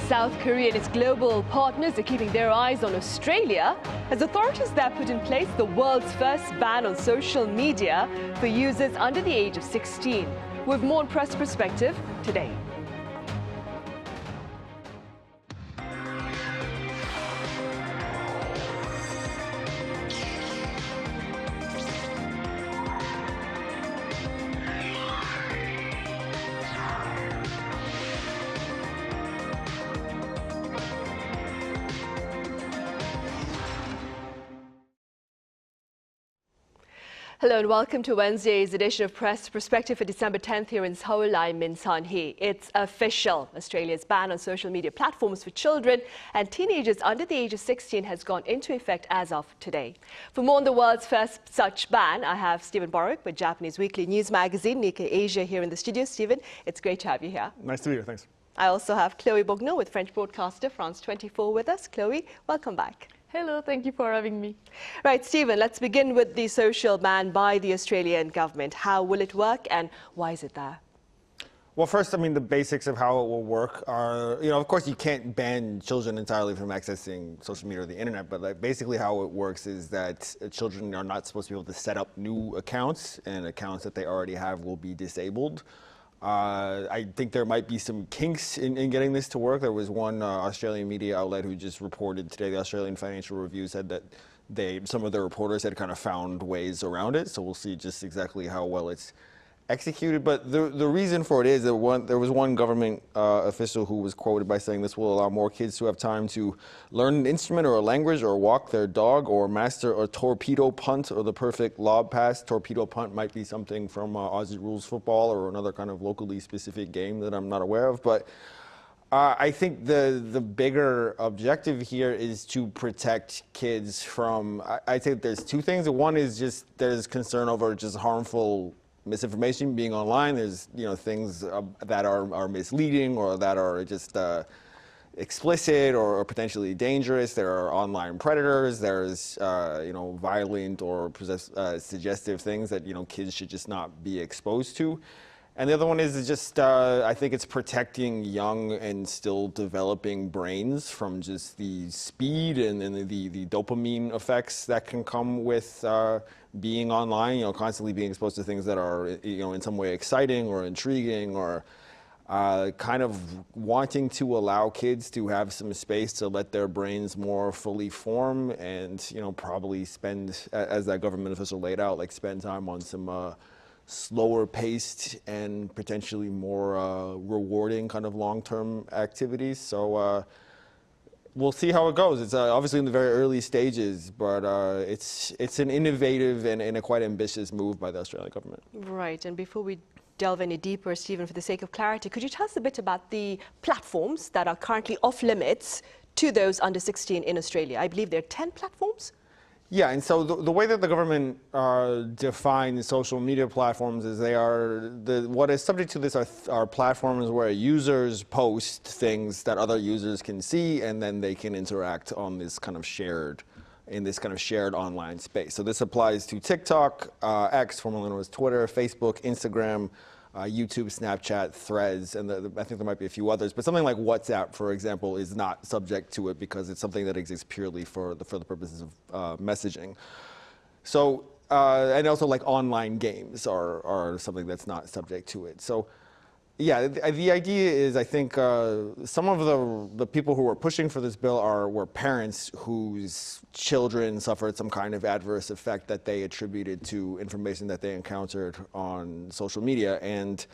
South Korea and its global partners are keeping their eyes on Australia as authorities there put in place the world's first ban on social media for users under the age of 16. With more on Press Perspective today. Hello and welcome to Wednesday's edition of Press Perspective for December 10th here in Seoul. I'm Min Sunhee. It's official. Australia's ban on social media platforms for children and teenagers under the age of 16 has gone into effect as of today. For more on the world's first such ban, I have Steven Borowiec with Japanese weekly news magazine Nikkei Asia here in the studio. Steven, it's great to have you here. Nice to be here, thanks. I also have Chloe Borgnon with French broadcaster France 24 with us. Chloe, welcome back. Hello, thank you for having me. Right, Steven, let's begin with the social ban by the Australian government. How will it work and why is it there? Well, first, I mean, the basics of how it will work are, of course, you can't ban children entirely from accessing social media or the internet, but basically how it works is that children are not supposed to be able to set up new accounts, and accounts that they already have will be disabled. I think there might be some kinks in getting this to work. There was one Australian media outlet who just reported today, the Australian Financial Review said that some of their reporters had kind of found ways around it. So we'll see just exactly how well it's executed. But the reason for it is that there was one government official who was quoted by saying this will allow more kids to have time to learn an instrument or a language or walk their dog or master a torpedo punt or the perfect lob pass. Torpedo punt might be something from Aussie Rules football or another kind of locally specific game that I'm not aware of. But I think the bigger objective here is to protect kids from, I think there's two things. One is just there's concern over just harmful misinformation being online. There's things that are misleading or that are just explicit or potentially dangerous. There are online predators. There's violent or suggestive things that kids should just not be exposed to. And the other one is just I think it's protecting young and still developing brains from just the speed and the dopamine effects that can come with being online, constantly being exposed to things that are, in some way exciting or intriguing or kind of wanting to allow kids to have some space to let their brains more fully form and, probably spend, as that government official laid out, spend time on some slower paced and potentially more rewarding kind of long-term activities. So we'll see how it goes. It's obviously in the very early stages, but it's an innovative and a quite ambitious move by the Australian government. Right, and before we delve any deeper, Steven, for the sake of clarity, could you tell us a bit about the platforms that are currently off limits to those under 16 in Australia? I believe there are 10 platforms? Yeah, and so the way that the government defines social media platforms is what is subject to this are platforms where users post things that other users can see, and then they can interact on this kind of shared online space. So this applies to TikTok, X, formerly known as Twitter, Facebook, Instagram, YouTube, Snapchat, Threads, and I think there might be a few others. But something like WhatsApp, for example, is not subject to it because it's something that exists purely for the purposes of messaging. So, and also online games are something that's not subject to it. So, yeah, the idea is, I think some of the people who were pushing for this bill were parents whose children suffered some kind of adverse effect that they attributed to information that they encountered on social media. And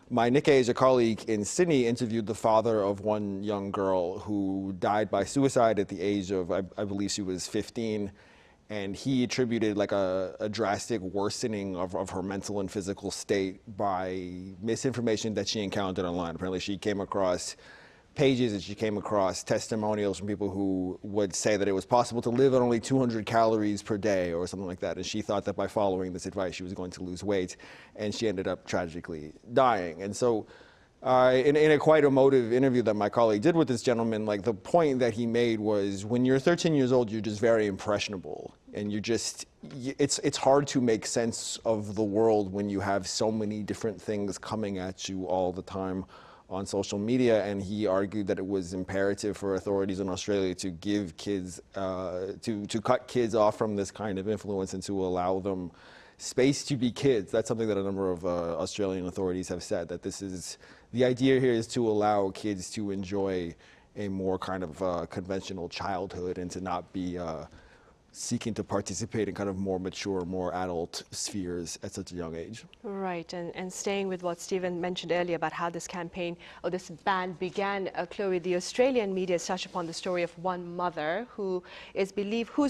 my Nikkei Asia colleague in Sydney interviewed the father of one young girl who died by suicide at the age of, I believe she was 15. And he attributed a drastic worsening of her mental and physical state by misinformation that she encountered online. Apparently she came across pages and she came across testimonials from people who would say that it was possible to live on only 200 calories per day or something like that. And she thought that by following this advice, she was going to lose weight. And she ended up tragically dying. And so in a quite emotive interview that my colleague did with this gentleman, the point that he made was, when you're 13 years old, you're just very impressionable. And it's hard to make sense of the world when you have so many different things coming at you all the time on social media, and he argued that it was imperative for authorities in Australia to give kids, to cut kids off from this kind of influence and to allow them space to be kids. That's something that a number of Australian authorities have said, that this is, the idea here is to allow kids to enjoy a more kind of conventional childhood and to not be seeking to participate in kind of more mature, more adult spheres at such a young age. Right, and staying with what Steven mentioned earlier about how this campaign or this ban began, Chloe, the Australian media has touched upon the story of one mother whose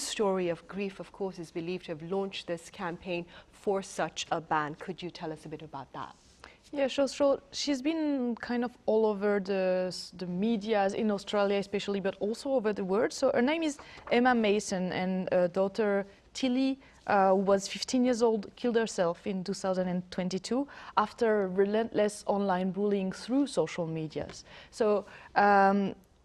story of grief, of course, is believed to have launched this campaign for such a ban. Could you tell us a bit about that? Yeah, sure. So she's been kind of all over the media in Australia especially, but also over the world. So her name is Emma Mason, and her daughter Tilly, who was 15 years old, killed herself in 2022 after relentless online bullying through social medias. So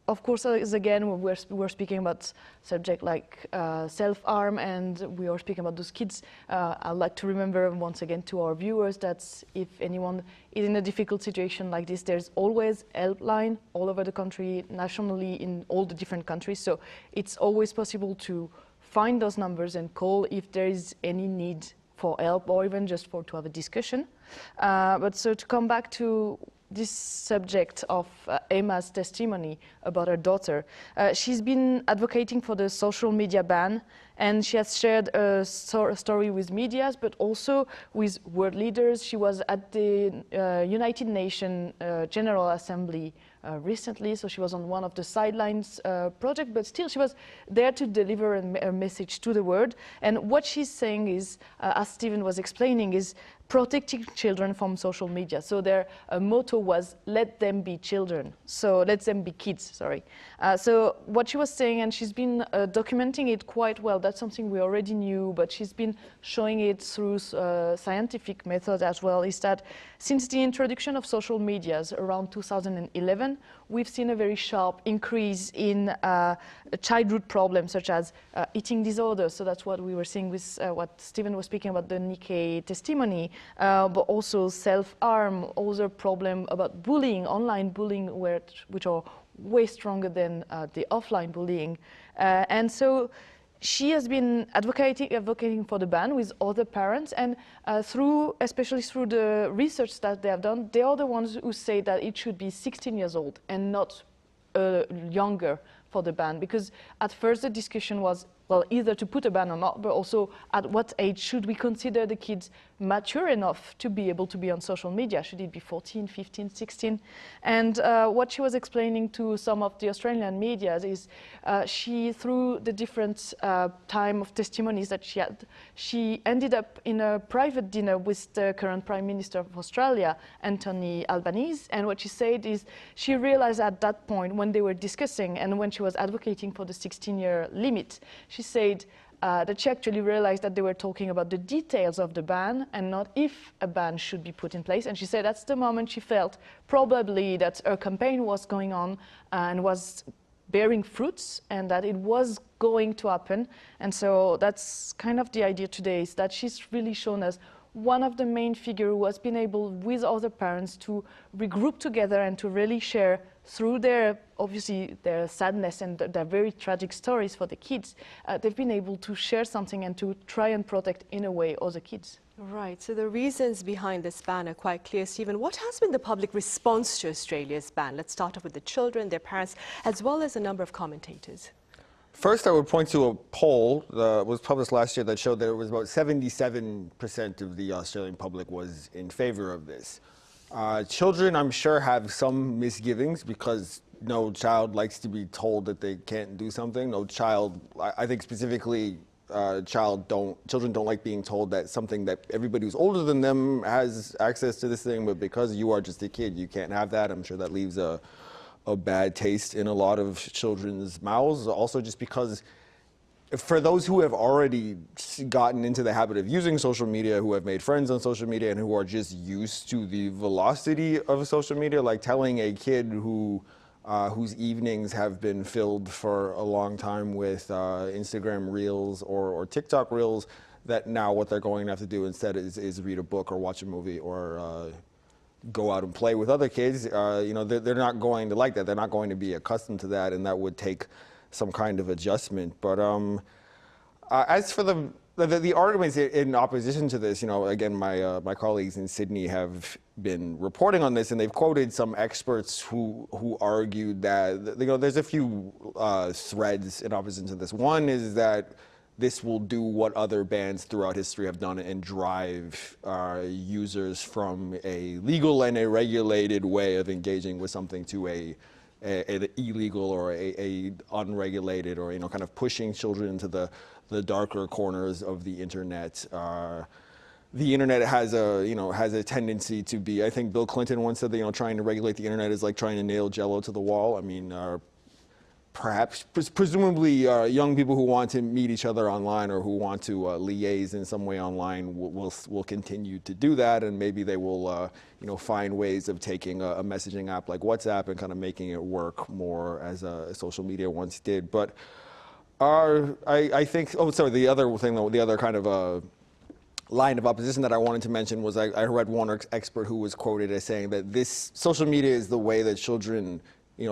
of course, again, we're speaking about subject like self-harm, and we are speaking about those kids. I'd like to remember once again to our viewers that if anyone is in a difficult situation like this, there's always helpline all over the country, nationally in all the different countries. So it's always possible to find those numbers and call if there is any need for help or even just to have a discussion. But so to come back to this subject of Emma's testimony about her daughter. She's been advocating for the social media ban, and she has shared a story with media, but also with world leaders. She was at the United Nations General Assembly recently, so she was on one of the sidelines project, but still she was there to deliver a message to the world. And what she's saying is, as Steven was explaining, is protecting children from social media. So their motto was, let them be children. So let them be kids, sorry. So what she was saying, and she's been documenting it quite well, that's something we already knew, but she's been showing it through scientific methods as well, is that since the introduction of social medias around 2011, we've seen a very sharp increase in childhood problems such as eating disorders. So that's what we were seeing with what Steven was speaking about, the Nikkei testimony, but also self-harm, other problem about bullying, online bullying, which are way stronger than the offline bullying. And so she has been advocating for the ban with other parents, and especially through the research that they have done, they are the ones who say that it should be 16 years old and not younger for the ban, because at first the discussion was, well, either to put a ban or not, but also at what age should we consider the kids mature enough to be able to be on social media? Should it be 14, 15, 16? And what she was explaining to some of the Australian media is she, through the different time of testimonies that she had, she ended up in a private dinner with the current Prime Minister of Australia, Anthony Albanese. And what she said is she realized at that point when they were discussing and when she was advocating for the 16-year limit, she said that she actually realized that they were talking about the details of the ban and not if a ban should be put in place. And she said that's the moment she felt probably that her campaign was going on and was bearing fruits and that it was going to happen. And so that's kind of the idea today, is that she's really shown us one of the main figures who has been able, with other parents, to regroup together and to really share through their, obviously, their sadness and their very tragic stories for the kids. They've been able to share something and to try and protect, in a way, other kids. Right, so the reasons behind this ban are quite clear. Steven, what has been the public response to Australia's ban? Let's start off with the children, their parents, as well as a number of commentators. First, I would point to a poll that was published last year that showed that it was about 77% of the Australian public was in favor of this. Children, I'm sure, have some misgivings because no child likes to be told that they can't do something. No child, I think specifically, children don't like being told that something that everybody who's older than them has access to this thing, but because you are just a kid, you can't have that. I'm sure that leaves a bad taste in a lot of children's mouths. Also, just because for those who have already gotten into the habit of using social media, who have made friends on social media, and who are just used to the velocity of social media, like telling a kid whose evenings have been filled for a long time with Instagram Reels or TikTok Reels, that now what they're going to have to do instead is read a book or watch a movie or go out and play with other kids, they're not going to like that. They're not going to be accustomed to that, and that would take some kind of adjustment. But as for the arguments in opposition to this, again, my colleagues in Sydney have been reporting on this, and they've quoted some experts who argued that there's a few threads in opposition to this. One is that this will do what other bans throughout history have done and drive users from a legal and a regulated way of engaging with something to an illegal or a unregulated, or kind of pushing children into the darker corners of the internet. The internet has a tendency to be. I think Bill Clinton once said that trying to regulate the internet is like trying to nail Jello to the wall. I mean, presumably, young people who want to meet each other online or who want to liaise in some way online will continue to do that, and maybe they will find ways of taking a messaging app like WhatsApp and kind of making it work more as social media once did. But I think, the other thing, the other kind of line of opposition that I wanted to mention was I read one expert who was quoted as saying that this social media is the way that children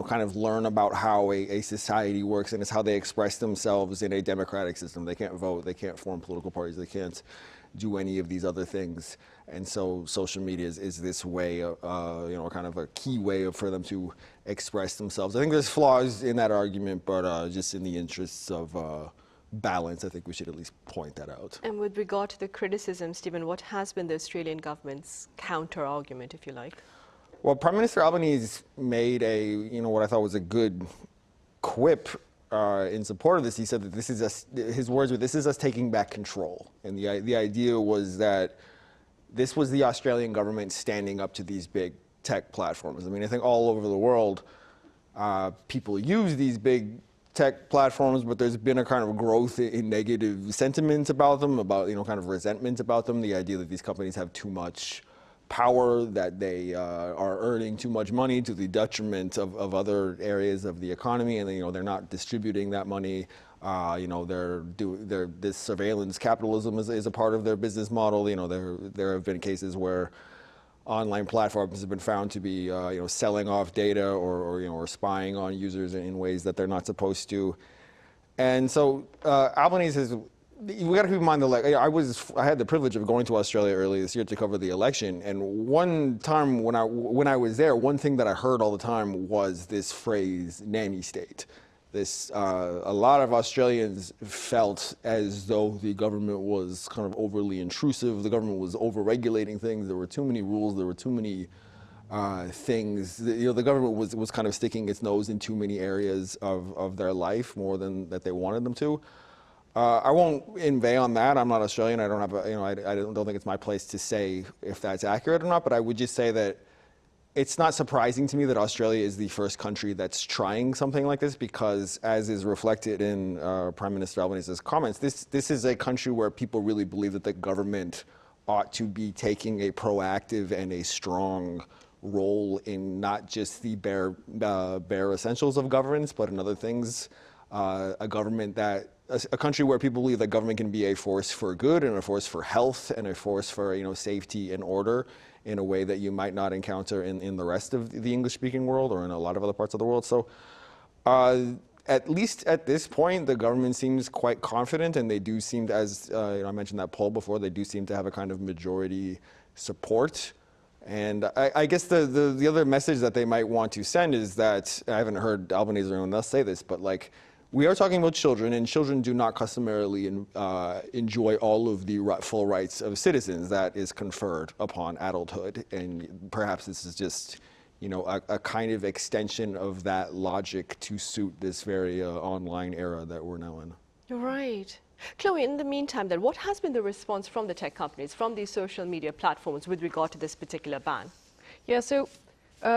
kind of learn about how a society works, and it's how they express themselves in a democratic system. They can't vote, they can't form political parties, they can't do any of these other things. And so social media is this way, kind of a key way for them to express themselves. I think there's flaws in that argument, but just in the interests of balance, I think we should at least point that out. And with regard to the criticism, Stephen, what has been the Australian government's counter-argument, if you like? Well, Prime Minister Albanese made what I thought was a good quip in support of this. He said that this is us, his words were, this is us taking back control. And the idea was that this was the Australian government standing up to these big tech platforms. I mean, I think all over the world, people use these big tech platforms, but there's been a kind of growth in negative sentiments about them, about, kind of resentment about them, the idea that these companies have too much power, that they are earning too much money to the detriment of other areas of the economy, and they're not distributing that money. This surveillance capitalism is a part of their business model. There have been cases where online platforms have been found to be selling off data or spying on users in ways that they're not supposed to. And so Albanese has. We got to keep in mind that I had the privilege of going to Australia earlier this year to cover the election, and one time when I was there, one thing that I heard all the time was this phrase "nanny state." A lot of Australians felt as though the government was kind of overly intrusive. The government was over-regulating things. There were too many rules. There were too many things. The government was kind of sticking its nose in too many areas of their life, more than that they wanted them to. I won't inveigh on that. I'm not Australian. I don't have I don't think it's my place to say if that's accurate or not, but I would just say that it's not surprising to me that Australia is the first country that's trying something like this, because as is reflected in Prime Minister Albanese's comments, this is a country where people really believe that the government ought to be taking a proactive and a strong role in not just the bare essentials of governance, but in other things. A country where people believe that government can be a force for good and a force for health and a force for safety and order in a way that you might not encounter in the rest of the English-speaking world or in a lot of other parts of the world. So at least at this point, the government seems quite confident, and they do seem to, as I mentioned that poll before, they do seem to have a kind of majority support. And I guess the other message that they might want to send is that, I haven't heard Albanese or anyone else say this, but we are talking about children, and children do not customarily enjoy all of the full rights of citizens that is conferred upon adulthood. And perhaps this is just, a kind of extension of that logic to suit this very online era that we're now in. You're right. Chloe, in the meantime then, what has been the response from the tech companies, from these social media platforms with regard to this particular ban? Yeah, so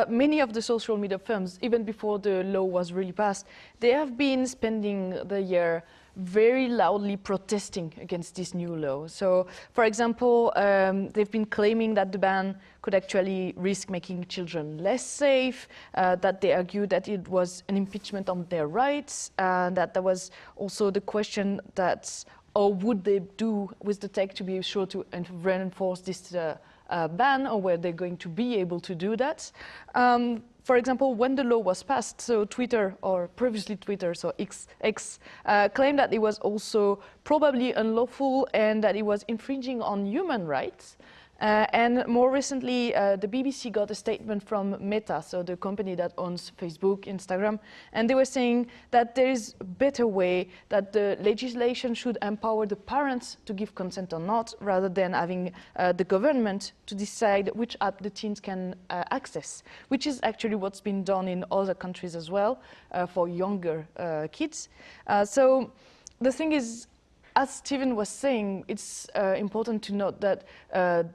many of the social media firms, even before the law was really passed, they have been spending the year very loudly protesting against this new law. So, for example, they've been claiming that the ban could actually risk making children less safe, that they argued that it was an impeachment on their rights, and that there was also the question that, would they do with the tech to be sure to reinforce this ban or were they going to be able to do that. For example, when the law was passed, so Twitter, or previously Twitter, so X claimed that it was also probably unlawful and that it was infringing on human rights. And more recently, the BBC got a statement from Meta, so the company that owns Facebook, Instagram, and they were saying that there is a better way, that the legislation should empower the parents to give consent or not, rather than having the government to decide which app the teens can access, which is actually what's been done in other countries as well for younger kids. So the thing is, as Steven was saying, it's important to note that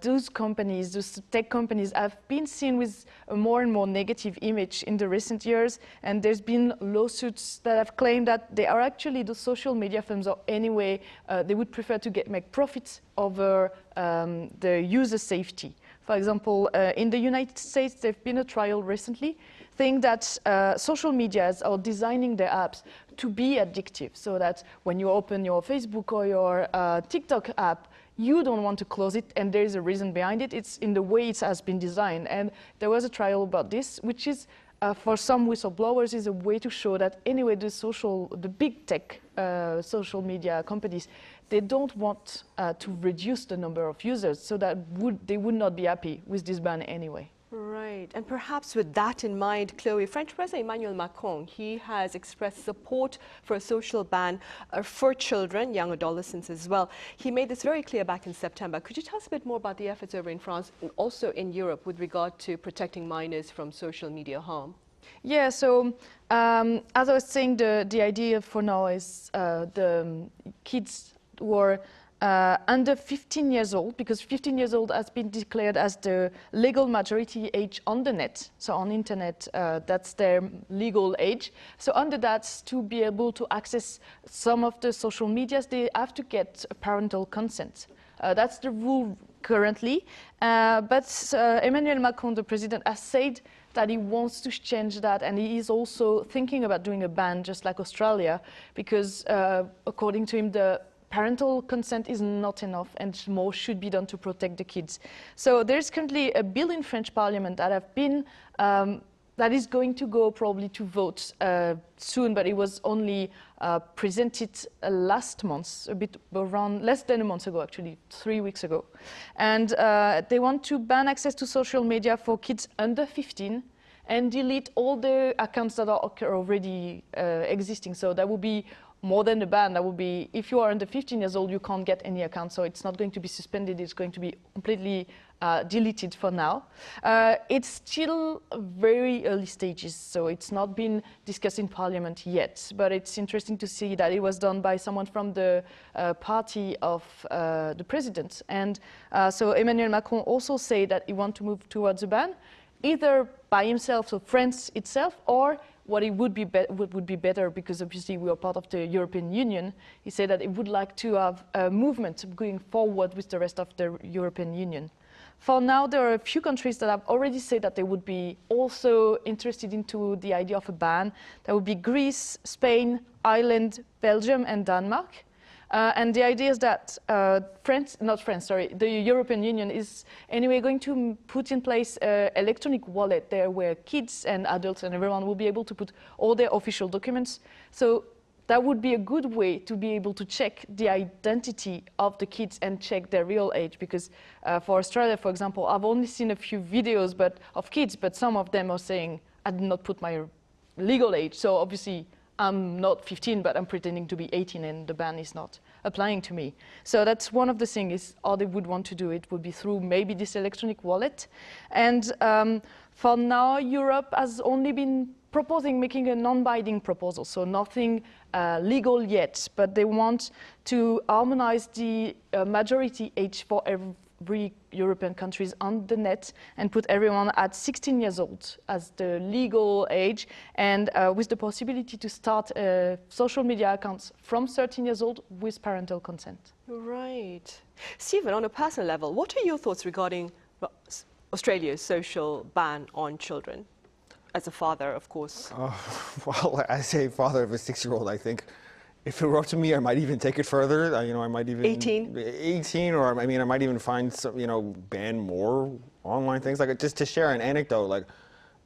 those companies, those tech companies, have been seen with a more and more negative image in the recent years, and there's been lawsuits that have claimed that they are actually the social media firms, or anyway, they would prefer to make profits over the user safety. For example, in the United States, there's been a trial recently saying that social medias are designing their apps to be addictive, so that when you open your Facebook or your TikTok app, you don't want to close it, and there is a reason behind it. It's in the way it has been designed. And there was a trial about this, which is, for some whistleblowers, is a way to show that anyway, the big tech social media companies, they don't want to reduce the number of users, so that they would not be happy with this ban anyway. Right, and perhaps with that in mind, Chloe, French President Emmanuel Macron, he has expressed support for a social ban for children, young adolescents as well. He made this very clear back in September. Could you tell us a bit more about the efforts over in France and also in Europe with regard to protecting minors from social media harm? Yeah, so as I was saying, the idea for now is the kids who are under 15 years old, because 15 years old has been declared as the legal majority age on the net. So on internet, that's their legal age. So under that, to be able to access some of the social medias, they have to get parental consent. That's the rule currently. But Emmanuel Macron, the president, has said that he wants to change that, and he is also thinking about doing a ban, just like Australia, because according to him, the parental consent is not enough, and more should be done to protect the kids. So there's currently a bill in French Parliament that is going to go probably to vote soon, but it was only presented last month, a bit around less than a month ago, actually 3 weeks ago. And they want to ban access to social media for kids under 15 and delete all the accounts that are already existing. So that would be more than a ban. That would be, if you are under 15 years old, you can't get any account. So it's not going to be suspended. It's going to be completely deleted for now. It's still very early stages, so it's not been discussed in Parliament yet. But it's interesting to see that it was done by someone from the party of the president. And so Emmanuel Macron also said that he wants to move towards a ban, either by himself, so France itself, or what it would be better, because obviously we are part of the European Union. He said that he would like to have a movement going forward with the rest of the European Union. For now, there are a few countries that have already said that they would be also interested into the idea of a ban. That would be Greece, Spain, Ireland, Belgium, and Denmark. And the idea is that the European Union is anyway going to put in place an electronic wallet there where kids and adults and everyone will be able to put all their official documents. So that would be a good way to be able to check the identity of the kids and check their real age. Because for Australia, for example, I've only seen a few videos of kids, but some of them are saying, I did not put my legal age. So obviously, I'm not 15, but I'm pretending to be 18, and the ban is not applying to me. So that's one of the things, how they would want to do it would be through maybe this electronic wallet. And for now, Europe has only been proposing making a non-binding proposal, so nothing legal yet, but they want to harmonize the majority age for every European countries on the net and put everyone at 16 years old as the legal age, and with the possibility to start social media accounts from 13 years old with parental consent. Right. Steven, on a personal level, what are your thoughts regarding Australia's social ban on children? As a father, of course. Well, as a father of a 6-year-old, I think If it were up to me, I might even take it further. I might even 18, or I might even find some, ban more online things. Like, just to share an anecdote, like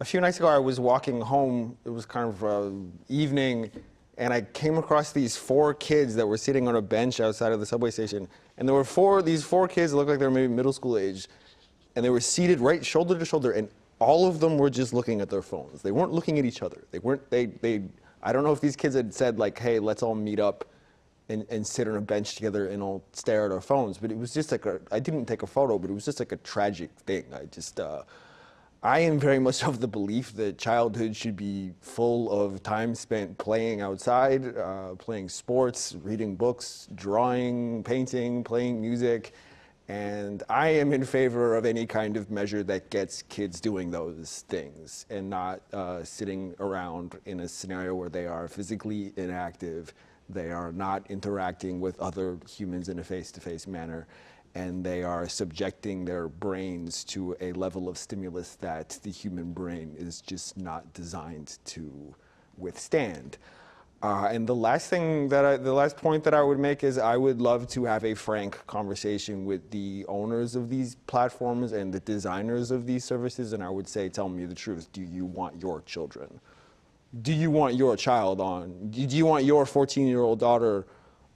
a few nights ago, I was walking home. It was kind of evening, and I came across these 4 kids that were sitting on a bench outside of the subway station, and there were these four kids that looked like they were maybe middle school age, and they were seated right shoulder to shoulder, and all of them were just looking at their phones. They weren't looking at each other. I don't know if these kids had said, like, hey, let's all meet up and sit on a bench together and all stare at our phones. But it was just like I didn't take a photo, but it was just like a tragic thing. I am very much of the belief that childhood should be full of time spent playing outside, playing sports, reading books, drawing, painting, playing music. And I am in favor of any kind of measure that gets kids doing those things and not sitting around in a scenario where they are physically inactive, they are not interacting with other humans in a face-to-face manner, and they are subjecting their brains to a level of stimulus that the human brain is just not designed to withstand. And the last point that I would make is I would love to have a frank conversation with the owners of these platforms and the designers of these services, and I would say, tell me the truth. Do you want your children? Do you want your child on? Do you want your 14-year-old daughter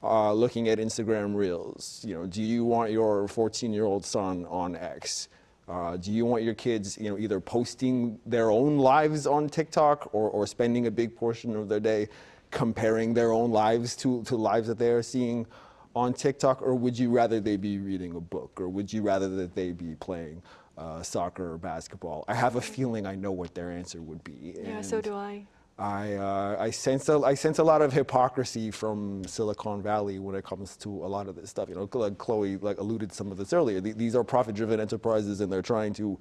looking at Instagram Reels? Do you want your 14-year-old son on X? Do you want your kids, either posting their own lives on TikTok or spending a big portion of their day comparing their own lives to lives that they are seeing on TikTok? Or would you rather they be reading a book? Or would you rather that they be playing soccer or basketball? I have a feeling I know what their answer would be. Yeah, and so do I. I sense a lot of hypocrisy from Silicon Valley when it comes to a lot of this stuff. Like Chloe alluded to some of this earlier. These are profit-driven enterprises, and they're trying to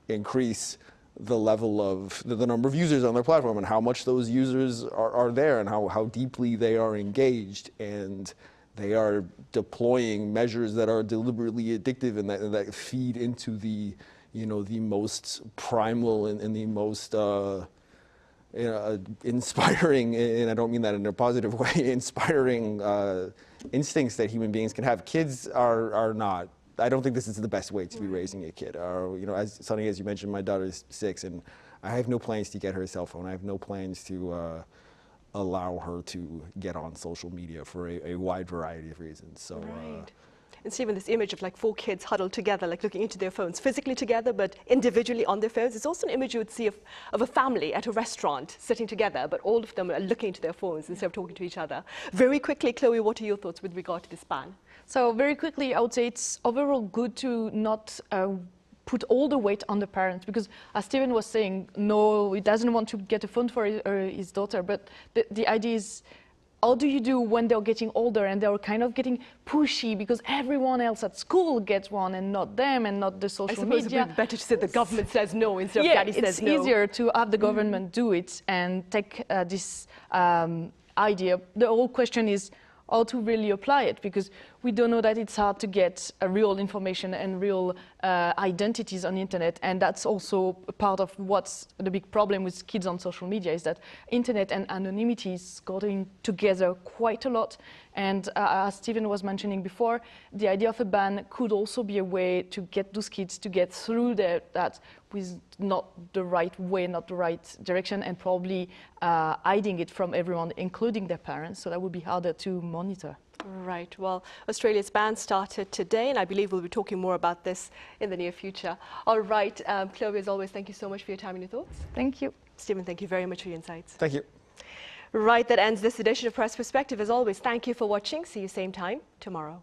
increase the level of the number of users on their platform and how much those users are there and how deeply they are engaged, and they are deploying measures that are deliberately addictive and that feed into the the most primal and the most inspiring, and I don't mean that in a positive way, inspiring instincts that human beings can have. Kids are not. I don't think this is the best way to be raising a kid. As Sunhee, as you mentioned, my daughter is 6, and I have no plans to get her a cell phone. I have no plans to allow her to get on social media for a wide variety of reasons. So. Right. And Steven, this image of like 4 kids huddled together, like looking into their phones, physically together, but individually on their phones. It's also an image you would see of a family at a restaurant sitting together, but all of them are looking into their phones instead of talking to each other. Very quickly, Chloe, what are your thoughts with regard to this ban? So very quickly, I would say it's overall good to not put all the weight on the parents, because as Steven was saying, no, he doesn't want to get a phone for his daughter, but the idea is, how do you do when they're getting older and they're kind of getting pushy because everyone else at school gets one and not them and not the social media? I suppose it would be better to say the government says no instead of daddy says no. It's easier to have the government do it and take this idea. The whole question is how to really apply it, because we don't know that it's hard to get real information and real identities on the internet, and that's also part of what's the big problem with kids on social media, is that internet and anonymity is going together quite a lot. And as Steven was mentioning before, the idea of a ban could also be a way to get those kids to get through that with not the right way, not the right direction, and probably hiding it from everyone, including their parents, so that would be harder to monitor. Right. Well, Australia's ban started today, and I believe we'll be talking more about this in the near future. All right. Chloe, as always, thank you so much for your time and your thoughts. Thank you. Steven, thank you very much for your insights. Thank you. Right. That ends this edition of Press Perspective. As always, thank you for watching. See you same time tomorrow.